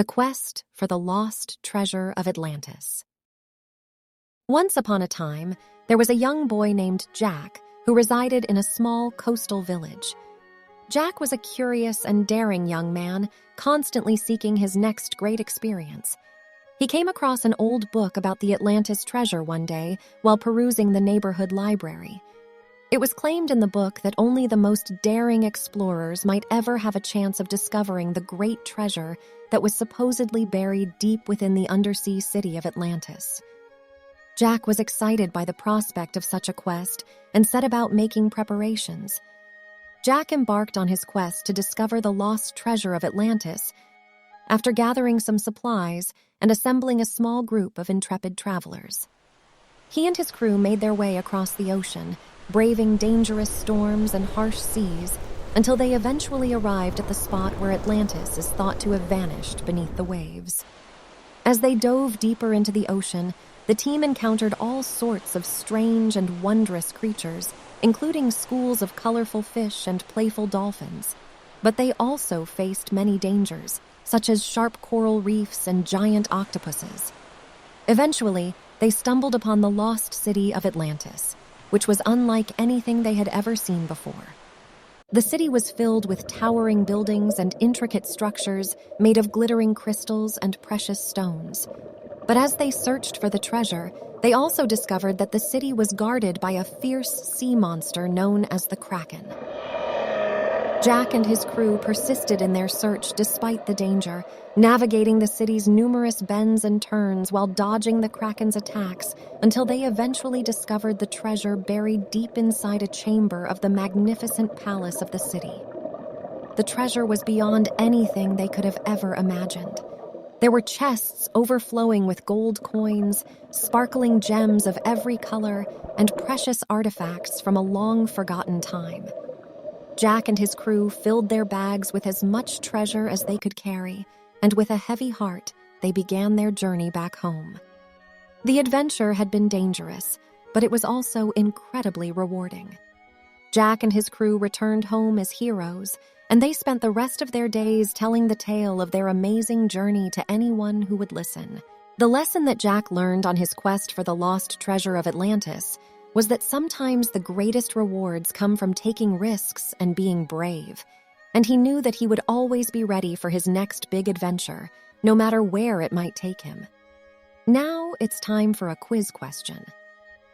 quest for the lost treasure of Atlantis. Once upon a time, there was a young boy named Jack who resided in a small coastal village. Jack was a curious and daring young man, constantly seeking his next great experience. He came across an old book about the Atlantis treasure one day while perusing the neighborhood library. It was claimed in the book that only the most daring explorers might ever have a chance of discovering the great treasure that was supposedly buried deep within the undersea city of Atlantis. Jack was excited by the prospect of such a quest and set about making preparations. Jack embarked on his quest to discover the lost treasure of Atlantis after gathering some supplies and assembling a small group of intrepid travelers. He and his crew made their way across the ocean, braving dangerous storms and harsh seas until they eventually arrived at the spot where Atlantis is thought to have vanished beneath the waves. As they dove deeper into the ocean, the team encountered all sorts of strange and wondrous creatures, including schools of colorful fish and playful dolphins. But they also faced many dangers, such as sharp coral reefs and giant octopuses. Eventually, they stumbled upon the lost city of Atlantis, which was unlike anything they had ever seen before. The city was filled with towering buildings and intricate structures made of glittering crystals and precious stones. But as they searched for the treasure, they also discovered that the city was guarded by a fierce sea monster known as the Kraken. Jack and his crew persisted in their search despite the danger, navigating the city's numerous bends and turns while dodging the Kraken's attacks until they eventually discovered the treasure buried deep inside a chamber of the magnificent palace of the city. The treasure was beyond anything they could have ever imagined. There were chests overflowing with gold coins, sparkling gems of every color, and precious artifacts from a long-forgotten time. Jack and his crew filled their bags with as much treasure as they could carry, and with a heavy heart, they began their journey back home. The adventure had been dangerous, but it was also incredibly rewarding. Jack and his crew returned home as heroes, and they spent the rest of their days telling the tale of their amazing journey to anyone who would listen. The lesson that Jack learned on his quest for the lost treasure of Atlantis was that sometimes the greatest rewards come from taking risks and being brave, and he knew that he would always be ready for his next big adventure, no matter where it might take him. Now it's time for a quiz question.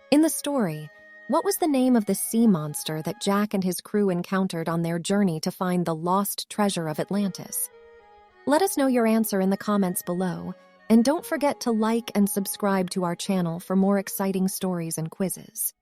In the story, what was the name of the sea monster that Jack and his crew encountered on their journey to find the lost treasure of Atlantis? Let us know your answer in the comments below, and don't forget to like and subscribe to our channel for more exciting stories and quizzes.